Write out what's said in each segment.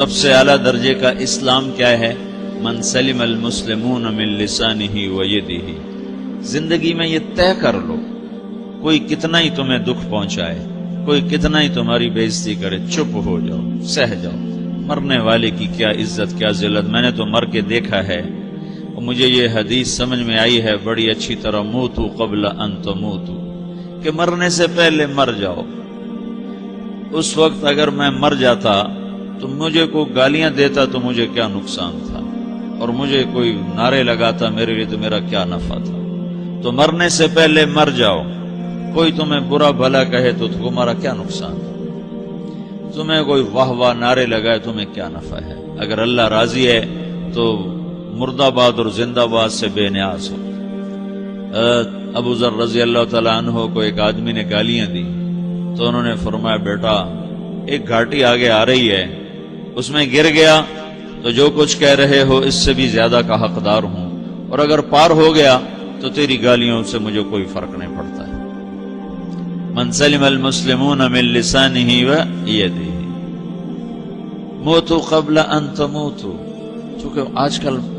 سب سے اعلیٰ درجے کا اسلام کیا ہے؟ من سلم المسلمون من لسانہ و یدہ۔ زندگی میں یہ طے کر لو، کوئی کتنا ہی تمہیں دکھ پہنچائے، کوئی کتنا ہی تمہاری بےعزتی کرے، چپ ہو جاؤ، سہ جاؤ۔ مرنے والے کی کیا عزت، کیا ذلت، میں نے تو مر کے دیکھا ہے اور مجھے یہ حدیث سمجھ میں آئی ہے بڑی اچھی طرح، موتو قبل ان تموتو، کہ مرنے سے پہلے مر جاؤ۔ اس وقت اگر میں مر جاتا تو مجھے کوئی گالیاں دیتا تو مجھے کیا نقصان تھا، اور مجھے کوئی نعرے لگاتا میرے لیے تو میرا کیا نفع تھا۔ تو مرنے سے پہلے مر جاؤ، کوئی تمہیں برا بھلا کہے تو تمہارا کیا نقصان ہے، تمہیں کوئی واہ واہ نعرے لگائے تمہیں کیا نفع ہے۔ اگر اللہ راضی ہے تو مرد آباد اور زندہ باد سے بے نیاز ہو۔ ابو ذر رضی اللہ تعالیٰ عنہ کو ایک آدمی نے گالیاں دی تو انہوں نے فرمایا، بیٹا ایک گھاٹی آگے آ رہی ہے، اس میں گر گیا تو جو کچھ کہہ رہے ہو اس سے بھی زیادہ کا حقدار ہوں، اور اگر پار ہو گیا تو تیری گالیوں سے مجھے کوئی فرق نہیں پڑتا ہے۔ من سلم المسلمون من لسانہ و یدہ موتوا قبل ان تموتوا۔ چونکہ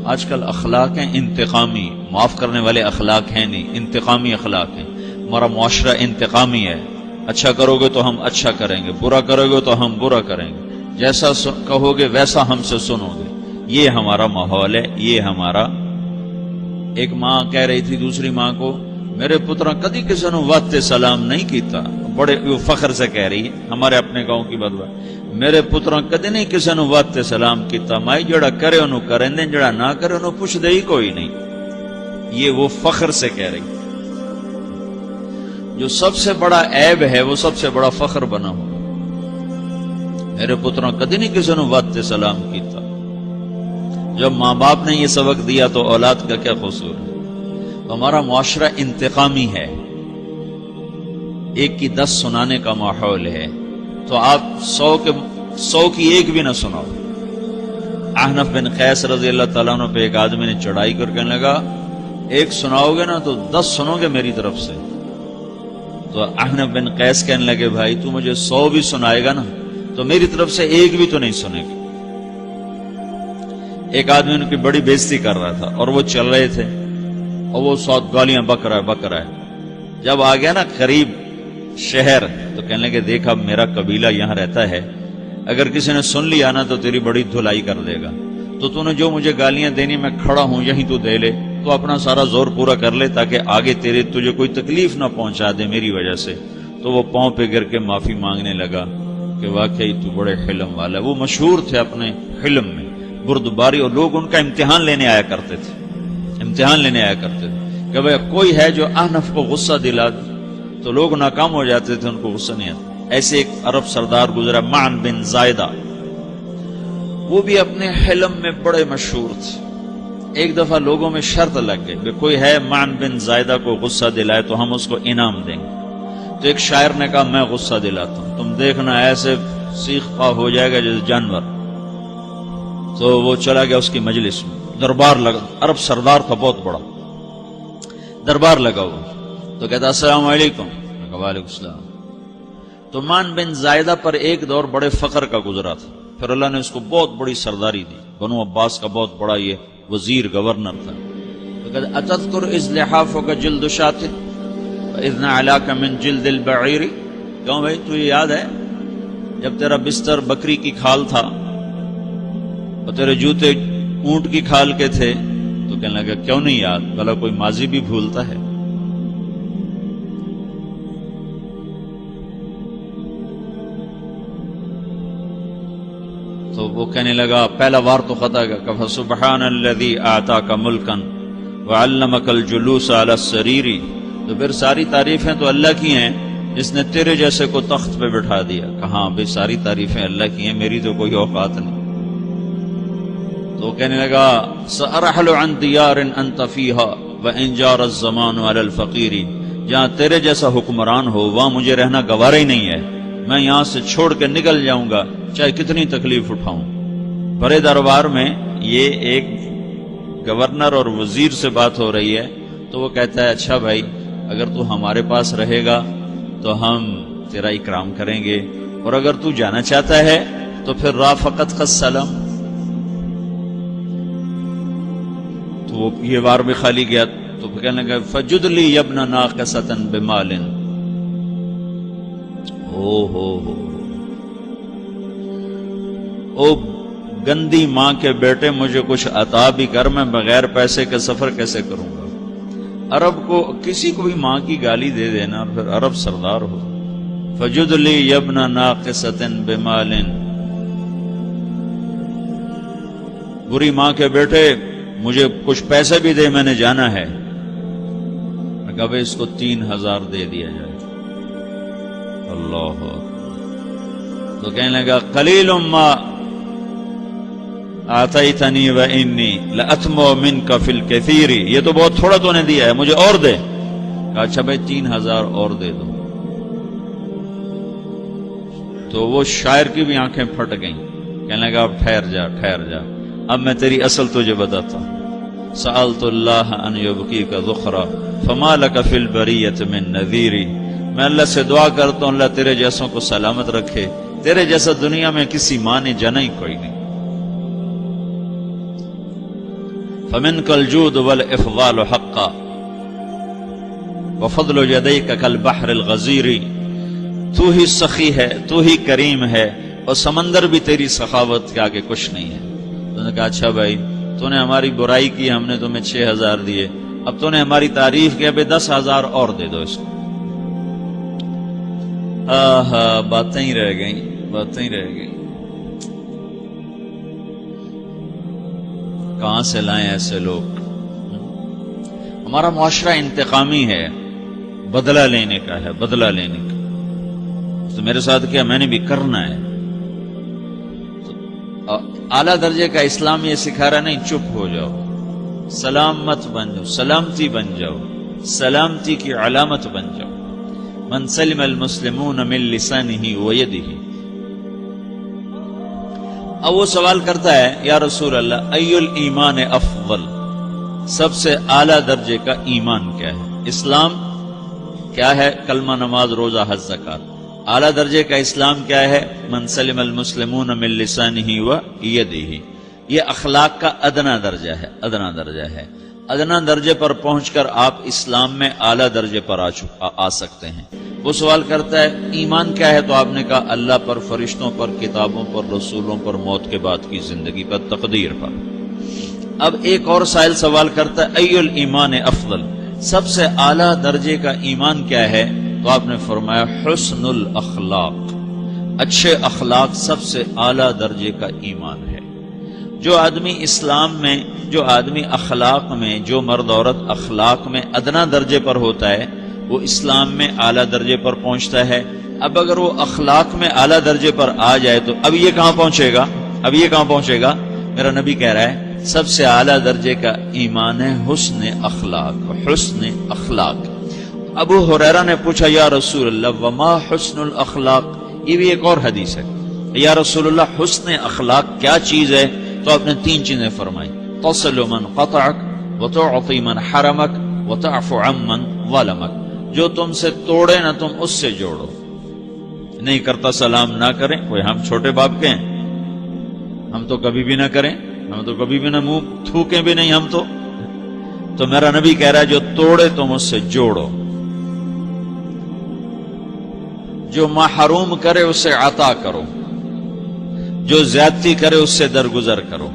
آج کل اخلاق ہیں انتقامی، معاف کرنے والے اخلاق ہیں نہیں، انتقامی اخلاق ہیں۔ ہمارا معاشرہ انتقامی ہے، اچھا کرو گے تو ہم اچھا کریں گے، برا کرو گے تو ہم برا کریں گے، جیسا کہو گے ویسا ہم سے سنو گے۔ یہ ہمارا ماحول ہے، یہ ہمارا۔ ایک ماں کہہ رہی تھی دوسری ماں کو، میرے پترا کدی کسی نے واسطے سلام نہیں کیتا، بڑے فخر سے کہہ رہی ہے، ہمارے اپنے گاؤں کی بات ہے، میرے پترا کدی نہیں کسی نے واسطے سلام کیتا، مائی جڑا کرے انہوں کریں دیں، جڑا نہ کرے انہوں پوچھ دے ہی کوئی نہیں۔ یہ وہ فخر سے کہہ رہی ہے۔ جو سب سے بڑا عیب ہے وہ سب سے بڑا فخر بنا ہو۔ میرے پتروں کدی نہیں کسی نے واسطے سلام کیتا۔ جب ماں باپ نے یہ سبق دیا تو اولاد کا کیا قصور ہے؟ تو ہمارا معاشرہ انتقامی ہے، ایک کی 10 سنانے کا ماحول ہے، تو آپ 100 کی ایک بھی نہ سناؤ۔ احنف بن قیس رضی اللہ تعالیٰ عنہ پہ ایک آدمی نے چڑھائی کر کہنے لگا، ایک سناؤ گے نا تو 10 سنو گے میری طرف سے۔ تو احنف بن قیس کہنے لگے، بھائی تو مجھے 100 بھی سنائے گا نا تو میری طرف سے ایک بھی تو نہیں سنے گا۔ ایک آدمی ان کی بڑی بےزتی کر رہا تھا اور وہ چل رہے تھے اور وہ 100 گالیاں بک رہا ہے۔ جب آ گیا نا قریب شہر تو کہنے لگے، دیکھا میرا قبیلہ یہاں رہتا ہے، اگر کسی نے سن لیا نا تو تیری بڑی دھلائی کر دے گا، تو نے جو مجھے گالیاں دینی میں کھڑا ہوں یہیں تو دے لے، تو اپنا سارا زور پورا کر لے تاکہ آگے تجھے کوئی تکلیف نہ پہنچا دے میری وجہ سے۔ تو وہ پاؤں پہ گر کے معافی مانگنے لگا کہ واقعی تو بڑے حلم والا ہے۔ وہ مشہور تھے اپنے حلم میں، بردباری، اور لوگ ان کا امتحان لینے آیا کرتے تھے کہ بھئی کوئی ہے جو احنف کو غصہ دلا دے، تو لوگ ناکام ہو جاتے تھے، ان کو غصہ نہیں آتا۔ ایسے ایک عرب سردار گزرا، معن بن زائدہ، وہ بھی اپنے حلم میں بڑے مشہور تھے۔ ایک دفعہ لوگوں میں شرط لگ گئی کہ کوئی ہے معن بن زائدہ کو غصہ دلائے تو ہم اس کو انعام دیں گے۔ تو ایک شاعر نے کہا، میں غصہ دلاتا ہوں، تم دیکھنا ایسے سیخ پا ہو جائے گا جیسے جانور۔ تو وہ چلا گیا اس کی مجلس میں، دربار لگا، عرب سردار تھا بہت بڑا، دربار لگا ہوا، تو کہتا السلام علیکم، میں کہا وعلیکم السلام۔ تو معن بن زائدہ پر ایک دور بڑے فخر کا گزرا تھا، پھر اللہ نے اس کو بہت بڑی سرداری دی، بنو عباس کا بہت بڑا یہ وزیر گورنر تھا۔ تو کہتا اتذکر اذ لحافک جلد شاۃ واذ نعلاک من جلد البعیر، کیوں بھائی تو یہ یاد ہے جب تیرا بستر بکری کی کھال تھا اور تیرے جوتے اونٹ کی کھال کے تھے؟ تو کہنے لگا کیوں نہیں یاد، بھلا کوئی ماضی بھی بھولتا ہے؟ تو وہ کہنے لگا پہلا وار تو خطا گیا، کہ فسبحان الذی آتاک ملکا وعلمک الجلوس علی السریر۔ تو پھر ساری تعریفیں تو اللہ کی ہیں جس نے تیرے جیسے کو تخت پہ بٹھا دیا۔ کہاں بھئی ساری تعریفیں اللہ کی ہیں، میری تو کوئی اوقات نہیں۔ تو کہنے لگا سأرحل عن دیار انت فیہا وان جار الزمان علی الفقیر، جہاں تیرے جیسا حکمران ہو وہاں مجھے رہنا گوارا ہی نہیں ہے، میں یہاں سے چھوڑ کے نکل جاؤں گا چاہے کتنی تکلیف اٹھاؤں۔ بڑے دربار میں یہ ایک گورنر اور وزیر سے بات ہو رہی ہے، تو وہ کہتا ہے اچھا بھائی اگر تو ہمارے پاس رہے گا تو ہم تیرا اکرام کریں گے، اور اگر تو جانا چاہتا ہے تو پھر رافقت کا سلام، تو وہ یہ وار بھی خالی گیا تو پھر کہنے لگا فجد لی یبن ناقصۃ بمال، او گندی ماں کے بیٹے مجھے کچھ عطا بھی کر، میں بغیر پیسے کے سفر کیسے کروں گا؟ عرب کو کسی کو بھی ماں کی گالی دے دینا اور پھر عرب سردار ہو. فجد لی یبن ناقصۃ بمال، بری ماں کے بیٹے مجھے کچھ پیسے بھی دے، میں نے جانا ہے. میں کہا بھائی اس کو 3000 دے دیا جائے. اللہ تو کہنے لگا قلیل ما آتیتنی و انی لأتمو منک فی الکثیر، یہ تو بہت تھوڑا تو نے دیا ہے، مجھے اور دے. کہا اچھا بھائی 3000 اور دے دو. تو وہ شاعر کی بھی آنکھیں پھٹ گئیں. کہنے لگا اب ٹھہر جا ٹھہر جا، اب میں تیری اصل تجھے بتاتا ہوں. سألت اللہ ان یبقیک ذخرا فما لک فی البریۃ من نذیر، میں اللہ سے دعا کرتا ہوں اللہ تیرے جیسوں کو سلامت رکھے، تیرے جیسا دنیا میں کسی ماں نے جنا ہی کوئی نہیں. فمنک الجود والافضال حقا وفضل یدیک کالبحر الغزیر، تو ہی سخی ہے، تو ہی کریم ہے، اور سمندر بھی تیری سخاوت کے آگے کچھ نہیں ہے. تو نے کہا اچھا بھائی تو نے ہماری برائی کی، ہم نے تمہیں 6000 دیے، اب تو نے ہماری تعریف کی، ابھی 10,000 اور دے دو اس کو. باتیں ہی رہ گئیں، باتیں ہی رہ گئیں. کہاں سے لائیں ایسے لوگ؟ ہمارا معاشرہ انتقامی ہے، بدلہ لینے کا ہے، بدلہ لینے کا. تو میرے ساتھ کیا میں نے بھی کرنا ہے. اعلیٰ درجے کا اسلام یہ سکھا رہا نہیں چپ ہو جاؤ، سلام مت بن جاؤ، سلامتی بن جاؤ، سلامتی کی علامت بن جاؤ. من سلم المسلمون من لسانہ ویدہ. اب وہ سوال کرتا ہے یا رسول اللہ ای الایمان افضل، سب سے اعلیٰ درجے کا ایمان کیا ہے؟ اسلام کیا ہے؟ کلمہ، نماز، روزہ، حج، زکوٰۃ. اعلیٰ درجے کا اسلام کیا ہے؟ من سلم المسلمون من لسانہ و یدہ. یہ اخلاق کا ادنا درجہ ہے، ادنا درجہ ہے. ادنا درجے پر پہنچ کر آپ اسلام میں اعلیٰ درجے پر آ سکتے ہیں. وہ سوال کرتا ہے ایمان کیا ہے؟ تو آپ نے کہا اللہ پر، فرشتوں پر، کتابوں پر، رسولوں پر، موت کے بعد کی زندگی پر، تقدیر پر. اب ایک اور سائل سوال کرتا ہے ای الایمان افضل، سب سے اعلیٰ درجے کا ایمان کیا ہے؟ تو آپ نے فرمایا حسن الاخلاق، اچھے اخلاق سب سے اعلیٰ درجے کا ایمان ہے. جو آدمی اسلام میں، جو آدمی اخلاق میں، جو مرد عورت اخلاق میں ادنا درجے پر ہوتا ہے وہ اسلام میں اعلیٰ درجے پر پہنچتا ہے. اب اگر وہ اخلاق میں اعلیٰ درجے پر آ جائے تو اب یہ کہاں پہنچے گا؟ اب یہ کہاں پہنچے گا؟ میرا نبی کہہ رہا ہے سب سے اعلیٰ درجے کا ایمان ہے حسن اخلاق، حسن اخلاق. ابو ہریرہ نے پوچھا یا رسول اللہ وما حسن الاخلاق، یہ بھی ایک اور حدیث ہے. یا رسول اللہ حسن اخلاق کیا چیز ہے؟ تو آپ نے 3 چیزیں فرمائی، تصل من قطعک وتعطی من حرمک وتعفو عمن ظلمک. جو تم سے توڑے نہ تم اس سے جوڑو. نہیں کرتا سلام نہ کریں، کوئی ہم چھوٹے باپ کے ہیں؟ ہم تو کبھی بھی نہ کریں، ہم تو کبھی بھی نہ منہ تھوکیں بھی نہیں ہم تو میرا نبی کہہ رہا ہے جو توڑے تم اس سے جوڑو، جو محروم کرے اس سے عطا کرو، جو زیادتی کرے اس سے درگزر کرو.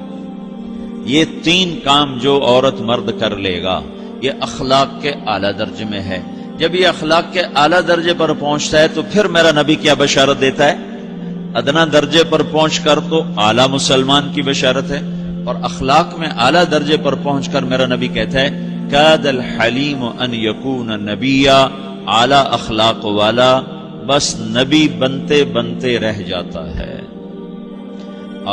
یہ 3 کام جو عورت مرد کر لے گا یہ اخلاق کے اعلیٰ درجے میں ہے. جب یہ اخلاق کے اعلیٰ درجے پر پہنچتا ہے تو پھر میرا نبی کیا بشارت دیتا ہے؟ ادنا درجے پر پہنچ کر تو اعلیٰ مسلمان کی بشارت ہے، اور اخلاق میں اعلیٰ درجے پر پہنچ کر میرا نبی کہتا ہے کاد الحلیم ان یکون نبیا، اعلیٰ اخلاق والا بس نبی بنتے بنتے رہ جاتا ہے.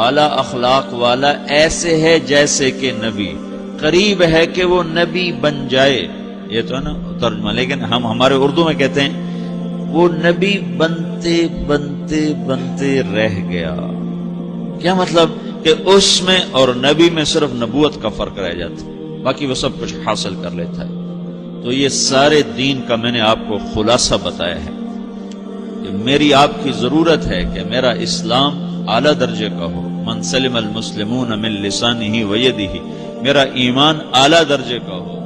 اعلیٰ اخلاق والا ایسے ہے جیسے کہ نبی، قریب ہے کہ وہ نبی بن جائے. یہ تو ہے نا ترجمہ، لیکن ہم ہمارے اردو میں کہتے ہیں وہ نبی بنتے بنتے بنتے رہ گیا. کیا مطلب؟ کہ اس میں اور نبی میں صرف نبوت کا فرق رہ جاتا، باقی وہ سب کچھ حاصل کر لیتا ہے. تو یہ سارے دین کا میں نے آپ کو خلاصہ بتایا ہے کہ میری آپ کی ضرورت ہے کہ میرا اسلام اعلیٰ درجے کا ہو، من سلم المسلمون من لسانہ و یدہ، میرا ایمان اعلیٰ درجے کا ہو،